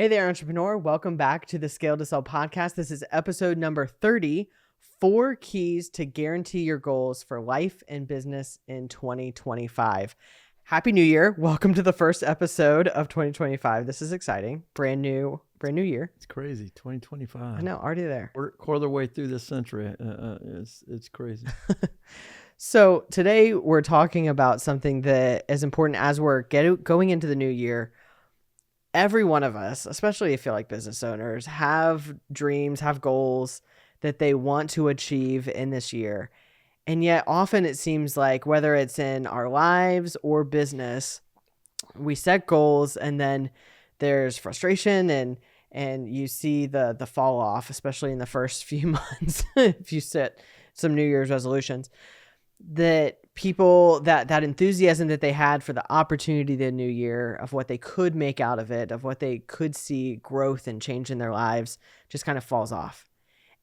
Hey there, entrepreneur. Welcome back to the Scale to Sell podcast. This is episode number 30, 4 keys to guarantee your goals for life and business in 2025. Happy New Year. Welcome to the first episode of 2025. This is exciting. Brand new year. It's crazy. 2025. I know, already there. We're quarter way through this century. It's crazy. So today we're talking about something that is important as we're going into the new year. Every one of us, especially if you're like business owners, have dreams, have goals that they want to achieve in this year. And yet often it seems like whether it's in our lives or business, we set goals and then there's frustration and you see the fall off, especially in the first few months, if you set some New Year's resolutions, that people, that enthusiasm that they had for the opportunity the new year, of what they could make out of it, of what they could see growth and change in their lives, just kind of falls off.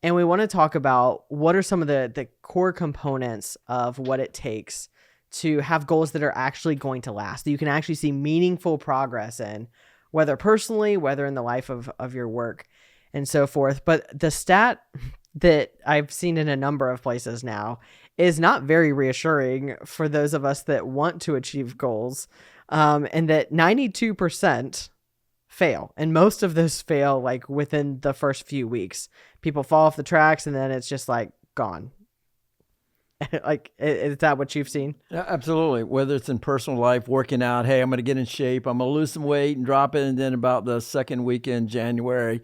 And we want to talk about what are some of the core components of what it takes to have goals that are actually going to last, that you can actually see meaningful progress in, whether personally, whether in the life of your work and so forth. But the stat that I've seen in a number of places now is not very reassuring for those of us that want to achieve goals, and that 92% fail. And most of those fail like within the first few weeks. People fall off the tracks and then it's just like gone. Like, is that what you've seen? Yeah, absolutely. Whether it's in personal life, working out, hey, I'm going to get in shape, I'm going to lose some weight and drop it. And then about the second week in January,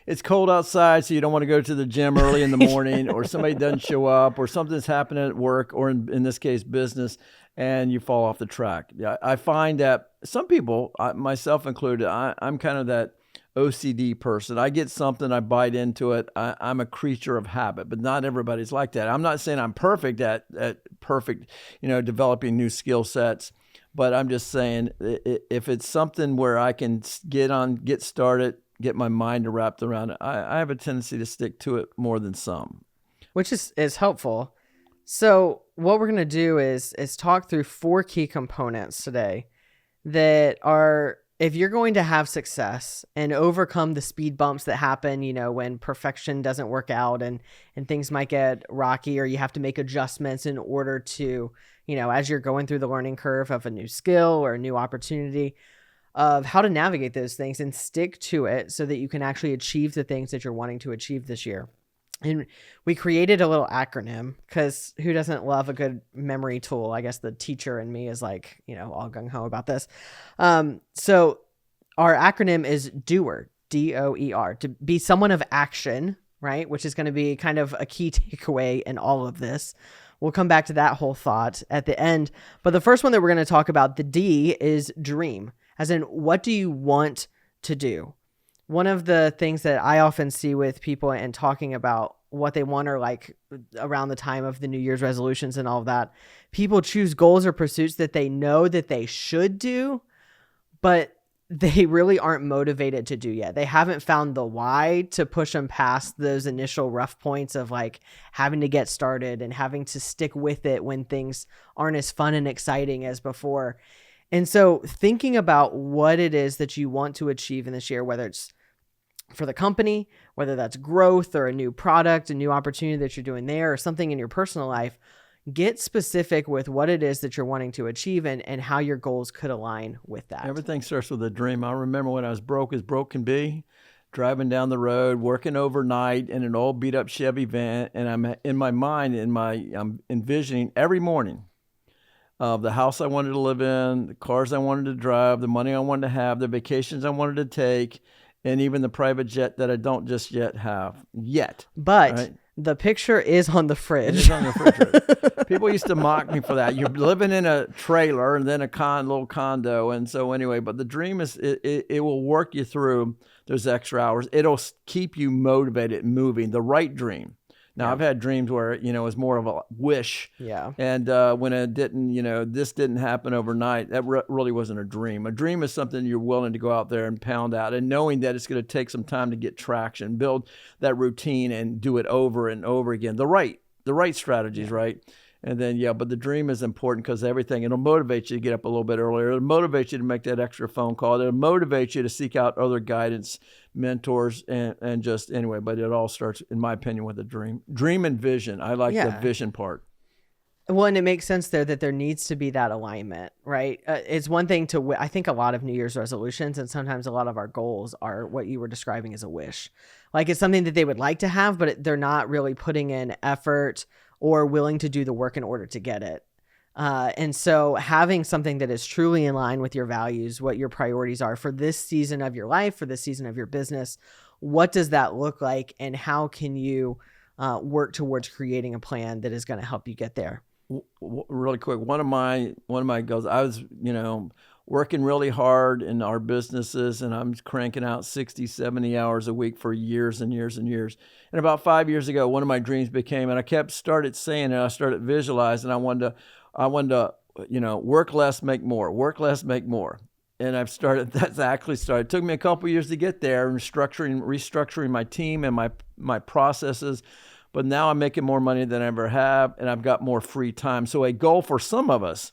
it's cold outside, so you don't want to go to the gym early in the morning, or somebody doesn't show up, or something's happening at work, or in this case, business, and you fall off the track. Yeah, I find that some people, myself included, I'm kind of that OCD person. I get something, I bite into it. I'm a creature of habit, but not everybody's like that. I'm not saying I'm perfect at developing new skill sets, but I'm just saying if it's something where I can get started, get my mind wrapped around it, I have a tendency to stick to it more than some. Which is helpful. So what we're going to do is talk through 4 key components today that are, if you're going to have success and overcome the speed bumps that happen, when perfection doesn't work out and things might get rocky, or you have to make adjustments in order to, as you're going through the learning curve of a new skill or a new opportunity, of how to navigate those things and stick to it so that you can actually achieve the things that you're wanting to achieve this year. And we created a little acronym because who doesn't love a good memory tool? I guess the teacher in me is like, all gung-ho about this. So our acronym is DOER, DOER, to be someone of action, right? Which is going to be kind of a key takeaway in all of this. We'll come back to that whole thought at the end. But the first one that we're going to talk about, the D, is dream. As in, what do you want to do? One of the things that I often see with people and talking about what they want, or like around the time of the New Year's resolutions and all of that, people choose goals or pursuits that they know that they should do, but they really aren't motivated to do yet. They haven't found the why to push them past those initial rough points of like having to get started and having to stick with it when things aren't as fun and exciting as before. And so thinking about what it is that you want to achieve in this year, whether it's for the company, whether that's growth or a new product, a new opportunity that you're doing there, or something in your personal life, get specific with what it is that you're wanting to achieve and how your goals could align with that. Everything starts with a dream. I remember when I was broke as broke can be, driving down the road, working overnight in an old beat up Chevy van. And I'm in my mind, I'm envisioning every morning of the house I wanted to live in, the cars I wanted to drive, the money I wanted to have, the vacations I wanted to take, and even the private jet that I don't just yet have yet. But right? The picture is on the fridge. It is on the refrigerator. People used to mock me for that. You're living in a trailer and then a little condo. And so anyway, but the dream is, it will work you through those extra hours. It'll keep you motivated and moving, the right dream. Now, I've had dreams where, it was more of a wish. Yeah. And when it didn't, this didn't happen overnight, that really wasn't a dream. A dream is something you're willing to go out there and pound out, and knowing that it's going to take some time to get traction, build that routine and do it over and over again. The right strategies, right? And then, but the dream is important because it'll motivate you to get up a little bit earlier. It'll motivate you to make that extra phone call. It'll motivate you to seek out other guidance, mentors, and just anyway. But it all starts, in my opinion, with a dream. Dream and vision. I like the vision part. Well, and it makes sense there that there needs to be that alignment, right? It's one thing I think a lot of New Year's resolutions and sometimes a lot of our goals are what you were describing as a wish. Like it's something that they would like to have, but they're not really putting in effort or willing to do the work in order to get it. And so having something that is truly in line with your values, what your priorities are for this season of your life, for this season of your business, what does that look like? And how can you work towards creating a plan that is going to help you get there? Really quick, one of my goals, I was, working really hard in our businesses, and I'm cranking out 60, 70 hours a week for years and years and years. And about 5 years ago, one of my dreams became, and I started saying it, I started visualizing, I wanted to, work less, make more, work less, make more. And that's actually started. It took me a couple of years to get there and restructuring my team and my processes. But now I'm making more money than I ever have, and I've got more free time. So a goal for some of us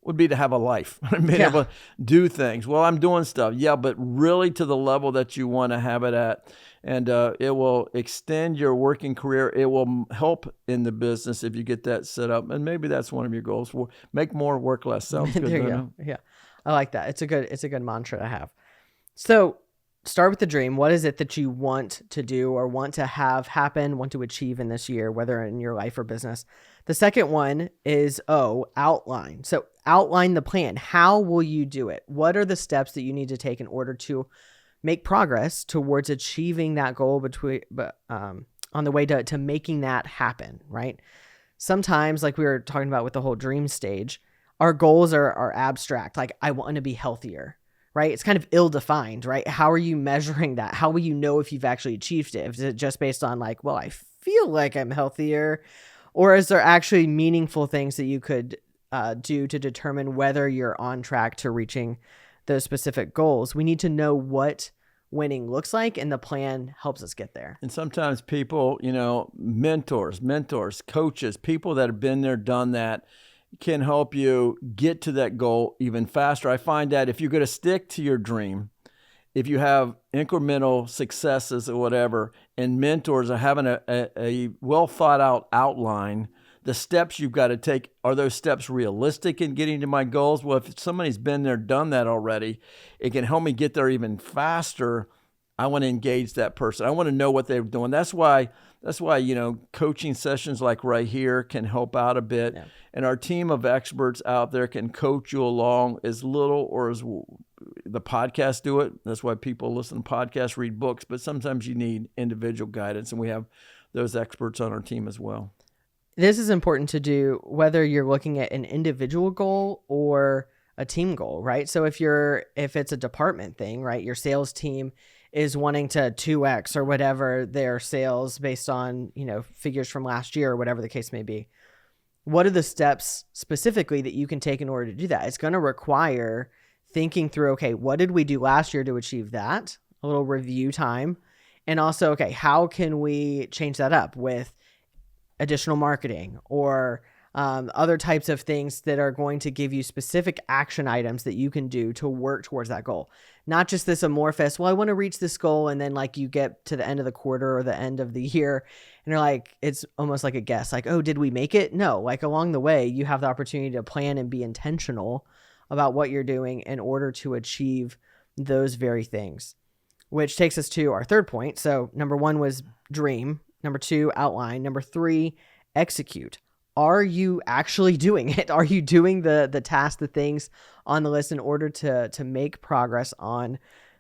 would be to have a life, be able to do things. Well, I'm doing stuff, but really to the level that you want to have it at. And it will extend your working career. It will help in the business if you get that set up. And maybe that's one of your goals. Make more, work less. Sounds good. There you go. Yeah, I like that. It's a good mantra to have. So start with the dream. What is it that you want to do or want to have happen, want to achieve in this year, whether in your life or business? The second one is outline. So outline the plan. How will you do it? What are the steps that you need to take in order to make progress towards achieving that goal on the way to making that happen, right? Sometimes, like we were talking about with the whole dream stage, our goals are abstract. Like, I want to be healthier, right? It's kind of ill-defined, right? How are you measuring that? How will you know if you've actually achieved it? Is it just based on like, well, I feel like I'm healthier? Or is there actually meaningful things that you could do to determine whether you're on track to reaching those specific goals? We need to know what winning looks like, and the plan helps us get there. And sometimes people, mentors, coaches, people that have been there, done that, can help you get to that goal even faster. I find that if you're going to stick to your dream, if you have incremental successes or whatever, and mentors are having a well thought out outline, the steps you've got to take, are those steps realistic in getting to my goals? Well, if somebody's been there, done that already, it can help me get there even faster. I want to engage that person. I want to know what they're doing. That's why, coaching sessions like right here can help out a bit. Yeah. And our team of experts out there can coach you along as little or as the podcasts do it. That's why people listen to podcasts, read books, but sometimes you need individual guidance, and we have those experts on our team as well. This is important to do whether you're looking at an individual goal or a team goal, right? So if it's a department thing, right? Your sales team is wanting to 2x or whatever their sales based on, figures from last year or whatever the case may be. What are the steps specifically that you can take in order to do that? It's going to require thinking through, okay, what did we do last year to achieve that? A little review time. And also, okay, how can we change that up with additional marketing or other types of things that are going to give you specific action items that you can do to work towards that goal. Not just this amorphous, well, I want to reach this goal, and then like you get to the end of the quarter or the end of the year and you're like, it's almost like a guess, like, oh, did we make it? No, like along the way, you have the opportunity to plan and be intentional about what you're doing in order to achieve those very things, which takes us to our third point. So number 1 was dream. Number 2, outline. Number 3, execute. Are you actually doing it? Are you doing the tasks, the things on the list in order to make progress on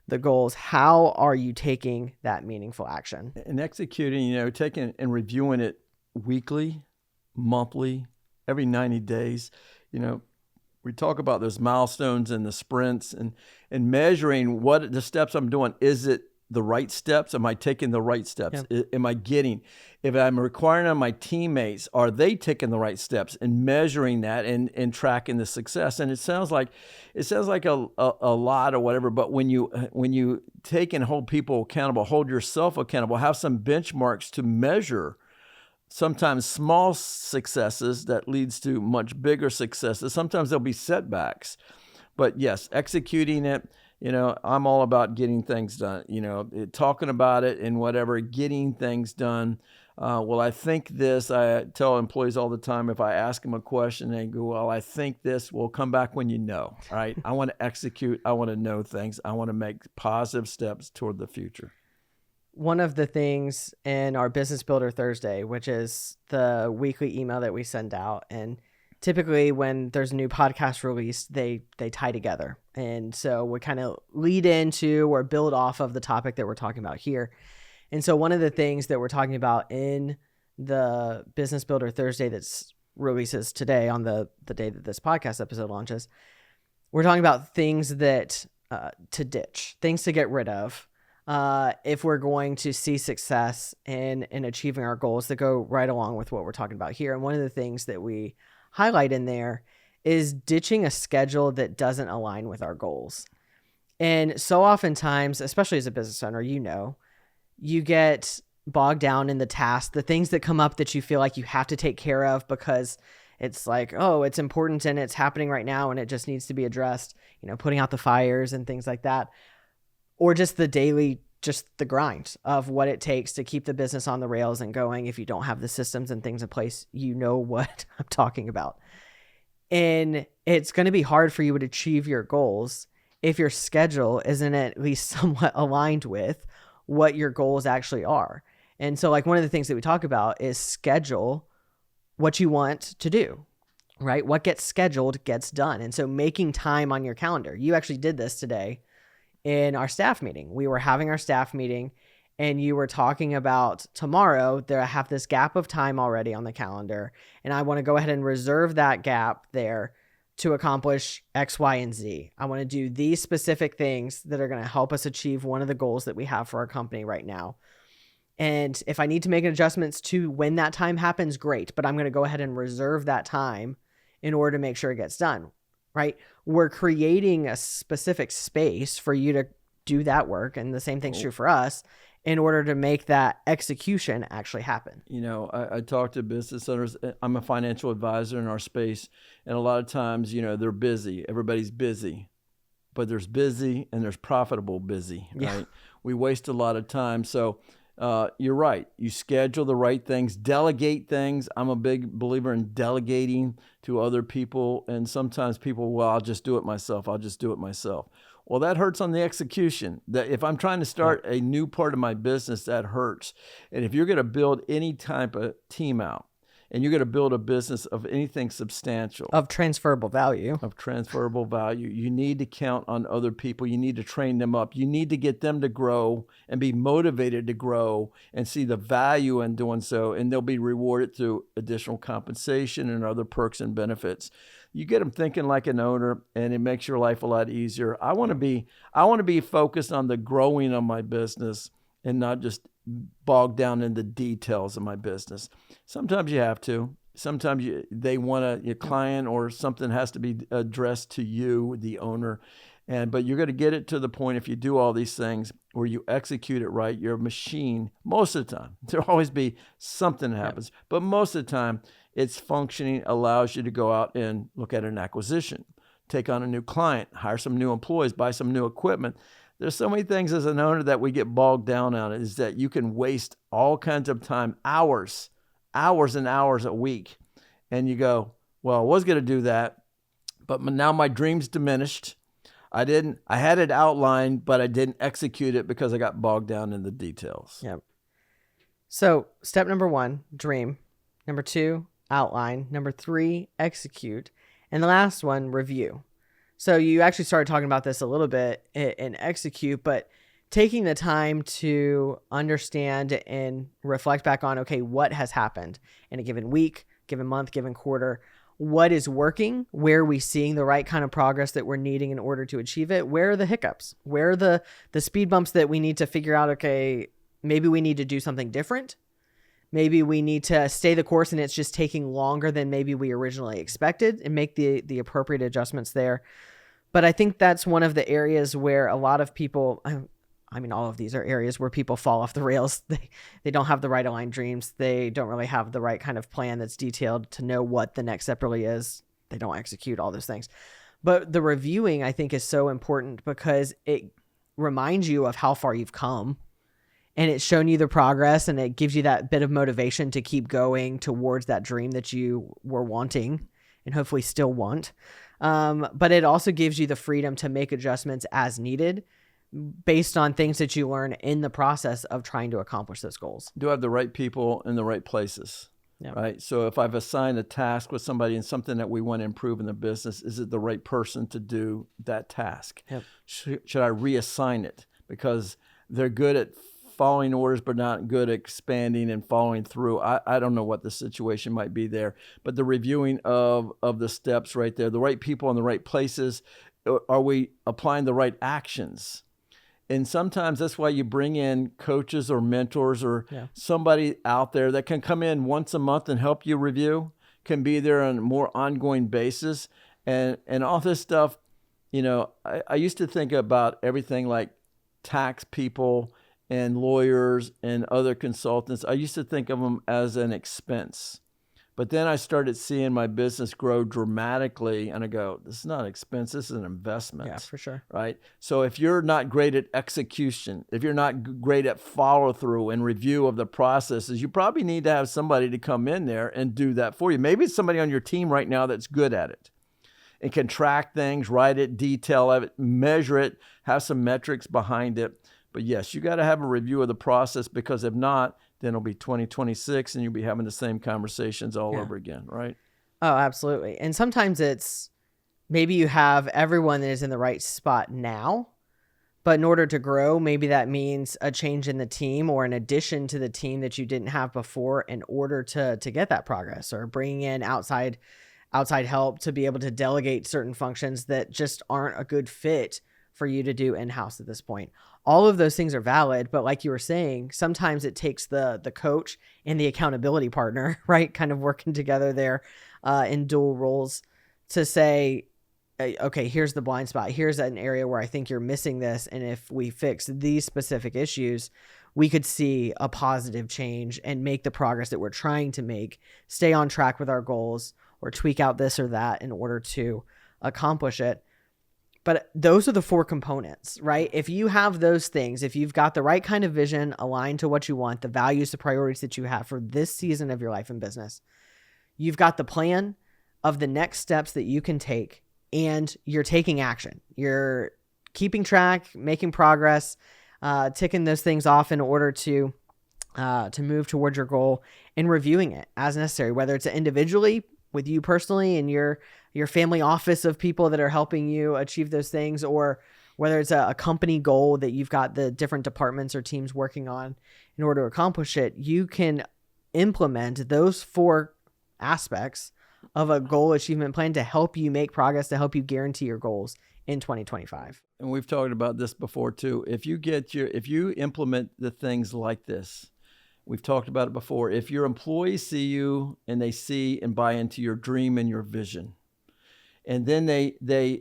the goals? How are you taking that meaningful action? And executing, taking and reviewing it weekly, monthly, every 90 days. We talk about those milestones and the sprints and measuring what the steps I'm doing. Is it the right steps? Am I taking the right steps? Yeah. Am I getting, if I'm requiring on my teammates, are they taking the right steps and measuring that and tracking the success? And it sounds like a lot or whatever, but when you take and hold people accountable, hold yourself accountable, have some benchmarks to measure sometimes small successes that leads to much bigger successes. Sometimes there'll be setbacks, but yes, executing it. I'm all about getting things done, talking about it and whatever, getting things done. Well, I think this. I tell employees all the time, if I ask them a question, they go, well, I think this. Will come back when you know, right? I want to execute. I want to know things. I want to make positive steps toward the future. One of the things in our Business Builder Thursday, which is the weekly email that we send out, and typically when there's a new podcast released, they tie together. And so we kind of lead into or build off of the topic that we're talking about here. And so one of the things that we're talking about in the Business Builder Thursday that's releases today on the day that this podcast episode launches, we're talking about things that to ditch, things to get rid of if we're going to see success in achieving our goals that go right along with what we're talking about here. And one of the things that we highlight in there is ditching a schedule that doesn't align with our goals. And so oftentimes, especially as a business owner, you get bogged down in the tasks, the things that come up that you feel like you have to take care of because it's like, oh, it's important and it's happening right now and it just needs to be addressed, putting out the fires and things like that. Or just the daily, just the grind of what it takes to keep the business on the rails and going. If you don't have the systems and things in place, you know what I'm talking about. And it's going to be hard for you to achieve your goals if your schedule isn't at least somewhat aligned with what your goals actually are. And so like one of the things that we talk about is schedule what you want to do, right? What gets scheduled gets done. And so making time on your calendar. You actually did this today in our staff meeting. We were having our staff meeting and you were talking about tomorrow, I have this gap of time already on the calendar and I want to go ahead and reserve that gap there to accomplish X, Y, and Z. I want to do these specific things that are going to help us achieve one of the goals that we have for our company right now. And if I need to make adjustments to when that time happens, great. But I'm going to go ahead and reserve that time in order to make sure it gets done, right? We're creating a specific space for you to do that work. And the same thing's true for us in order to make that execution actually happen. I talk to business owners. I'm a financial advisor in our space. And a lot of times, they're busy. Everybody's busy. But there's busy and there's profitable busy, right? Yeah. We waste a lot of time. So you're right. You schedule the right things, delegate things. I'm a big believer in delegating to other people. And sometimes people, well, I'll just do it myself. Well, that hurts on the execution. That if I'm trying to start a new part of my business, that hurts. And if you're going to build any type of team out, and you're going to build a business of anything substantial. Of transferable value. You need to count on other people. You need to train them up. You need to get them to grow and be motivated to grow and see the value in doing so. And they'll be rewarded through additional compensation and other perks and benefits. You get them thinking like an owner, and it makes your life a lot easier. I want to be focused on the growing of my business and not just bogged down in the details of my business. Sometimes you have to. Sometimes they want your client or something has to be addressed to you, the owner. But you're going to get it to the point if you do all these things where you execute it right. You're a machine most of the time. There'll always be something that happens. But most of the time, its functioning allows you to go out and look at an acquisition, take on a new client, hire some new employees, buy some new equipment. There's so many things as an owner that we get bogged down on, is that you can waste all kinds of time, hours and hours a week. And you go, well, I was going to do that, but now my dream's diminished. I had it outlined, but I didn't execute it because I got bogged down in the details. Yep. So step number 1, dream. Number 2, outline. Number 3, execute. And the last one, review. So you actually started talking about this a little bit in execute, but taking the time to understand and reflect back on, okay, what has happened in a given week, given month, given quarter, what is working, where are we seeing the right kind of progress that we're needing in order to achieve it, where are the hiccups, where are the speed bumps that we need to figure out, okay, maybe we need to do something different. Maybe we need to stay the course and it's just taking longer than maybe we originally expected, and make the appropriate adjustments there. But I think that's one of the areas where a lot of people, I mean, all of these are areas where people fall off the rails. They don't have the right aligned dreams. They don't really have the right kind of plan that's detailed to know what the next step really is. They don't execute all those things. But the reviewing, I think, is so important because it reminds you of how far you've come, and it's shown you the progress, and it gives you that bit of motivation to keep going towards that dream that you were wanting and hopefully still want. But it also gives you the freedom to make adjustments as needed based on things that you learn in the process of trying to accomplish those goals. Do I have the right people in the right places? Yeah. Right. So if I've assigned a task with somebody and something that we want to improve in the business, is it the right person to do that task? Yep. Should I reassign it because they're good at following orders, but not good at expanding and following through? I don't know what the situation might be there, but the reviewing of the steps right there, the right people in the right places, are we applying the right actions? And sometimes that's why you bring in coaches or mentors or somebody out there that can come in once a month and help you review, can be there on a more ongoing basis. And all this stuff, you know, I used to think about everything like tax people and lawyers and other consultants. I used to think of them as an expense. But then I started seeing my business grow dramatically, and I go, this is not an expense, this is an investment. Yeah, for sure. Right? So if you're not great at execution, if you're not great at follow through and review of the processes, you probably need to have somebody to come in there and do that for you. Maybe it's somebody on your team right now that's good at it and can track things, write it, detail it, measure it, have some metrics behind it. But yes, you got to have a review of the process, because if not, then it'll be 2026 and you'll be having the same conversations all over again, right? Oh, absolutely. And sometimes it's maybe you have everyone that is in the right spot now, but in order to grow, maybe that means a change in the team or an addition to the team that you didn't have before in order to get that progress, or bringing in outside help to be able to delegate certain functions that just aren't a good fit for you to do in-house at this point. All of those things are valid, but like you were saying, sometimes it takes the coach and the accountability partner, right, kind of working together there in dual roles to say, okay, here's the blind spot. Here's an area where I think you're missing this. And if we fix these specific issues, we could see a positive change and make the progress that we're trying to make, stay on track with our goals, or tweak out this or that in order to accomplish it. But those are the 4 components, right? If you have those things, if you've got the right kind of vision aligned to what you want, the values, the priorities that you have for this season of your life and business, you've got the plan of the next steps that you can take, and you're taking action. You're keeping track, making progress, ticking those things off in order to move towards your goal, and reviewing it as necessary, whether it's individually with you personally and your family office of people that are helping you achieve those things, or whether it's a company goal that you've got the different departments or teams working on in order to accomplish it. You can implement those 4 aspects of a goal achievement plan to help you make progress, to help you guarantee your goals in 2025. And we've talked about this before too. If you implement the things like this, we've talked about it before. If your employees see you and they see and buy into your dream and your vision, and then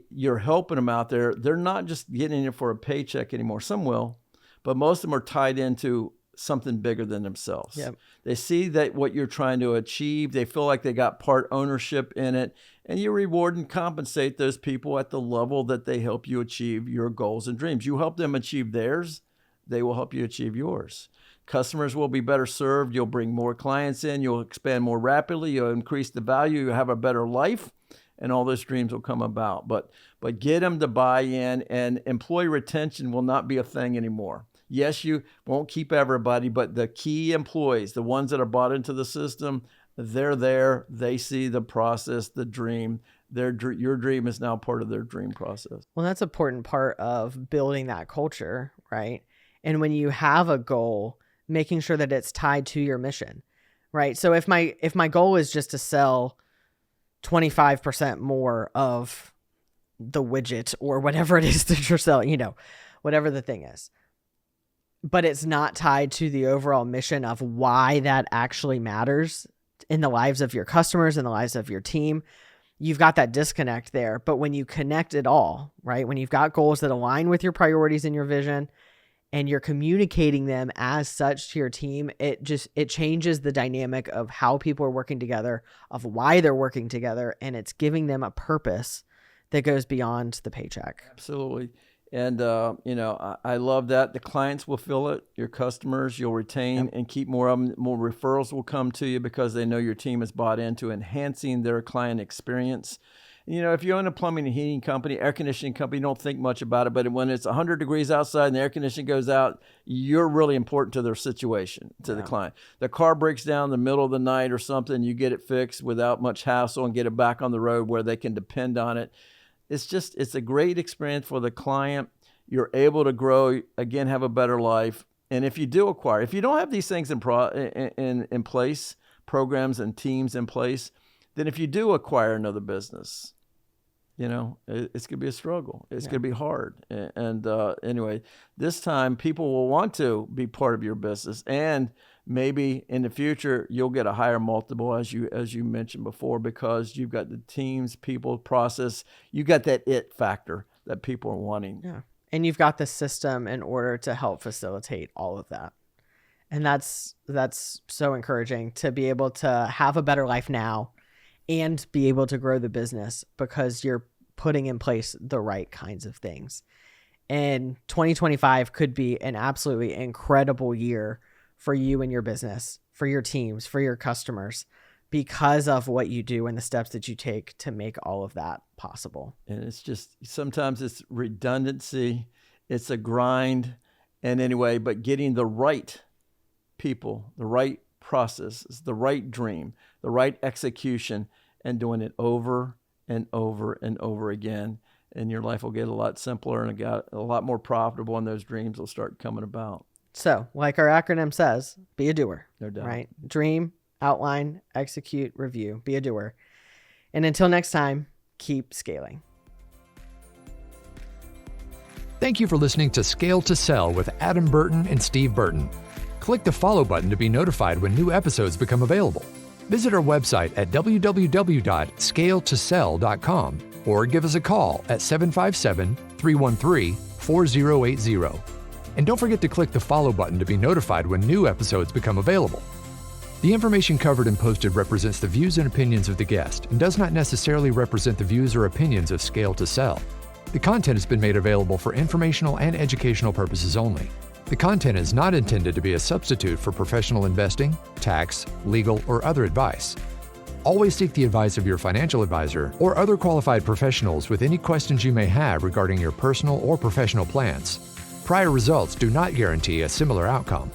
you're helping them out there, they're not just getting it for a paycheck anymore. Some will, but most of them are tied into something bigger than themselves. Yep. They see that what you're trying to achieve, they feel like they got part ownership in it, and you reward and compensate those people at the level that they help you achieve your goals and dreams. You help them achieve theirs, they will help you achieve yours. Customers will be better served. You'll bring more clients in. You'll expand more rapidly. You'll increase the value. You'll have a better life, and all those dreams will come about. But get them to buy in, and employee retention will not be a thing anymore. Yes, you won't keep everybody, but the key employees, the ones that are bought into the system, they're there. They see the process, the dream. Your dream is now part of their dream process. Well, that's an important part of building that culture, right? And when you have a goal, making sure that it's tied to your mission, right? So if my goal is just to sell 25% more of the widget or whatever it is that you're selling, whatever the thing is, but it's not tied to the overall mission of why that actually matters in the lives of your customers and the lives of your team, you've got that disconnect there. But when you connect it all, right? When you've got goals that align with your priorities and your vision, and you're communicating them as such to your team, it changes the dynamic of how people are working together, of why they're working together, and it's giving them a purpose that goes beyond the paycheck. Absolutely. And, I love that. The clients will feel it. Your customers, you'll retain and keep more of them. More referrals will come to you because they know your team is bought into enhancing their client experience. If you own a plumbing and heating company, air conditioning company, you don't think much about it. But when it's 100 degrees outside and the air conditioning goes out, you're really important to their situation, to the client. The car breaks down in the middle of the night or something, you get it fixed without much hassle and get it back on the road where they can depend on it. It's a great experience for the client. You're able to grow, again, have a better life. And if you do acquire, if you don't have these things in place, programs and teams in place, then if you do acquire another business, it's going to be a struggle. It's going to be hard. And anyway, this time people will want to be part of your business. And maybe in the future, you'll get a higher multiple, as you mentioned before, because you've got the teams, people, process. You got that it factor that people are wanting. Yeah. And you've got the system in order to help facilitate all of that. And that's so encouraging to be able to have a better life now and be able to grow the business because you're putting in place the right kinds of things. And 2025 could be an absolutely incredible year for you and your business, for your teams, for your customers, because of what you do and the steps that you take to make all of that possible. And it's just, sometimes it's redundancy, it's a grind, and anyway, but getting the right people, the right processes, the right dream, the right execution, and doing it over and over and over again. And your life will get a lot simpler and a lot more profitable, and those dreams will start coming about. So, like our acronym says, be a doer. No doubt. Right? Dream, outline, execute, review. Be a doer. And until next time, keep scaling. Thank you for listening to Scale to Sell with Adam Burton and Steve Burton. Click the follow button to be notified when new episodes become available. Visit our website at www.scaletosell.com or give us a call at 757-313-4080. And don't forget to click the follow button to be notified when new episodes become available. The information covered and posted represents the views and opinions of the guest and does not necessarily represent the views or opinions of Scale to Sell. The content has been made available for informational and educational purposes only. The content is not intended to be a substitute for professional investing, tax, legal, or other advice. Always seek the advice of your financial advisor or other qualified professionals with any questions you may have regarding your personal or professional plans. Prior results do not guarantee a similar outcome.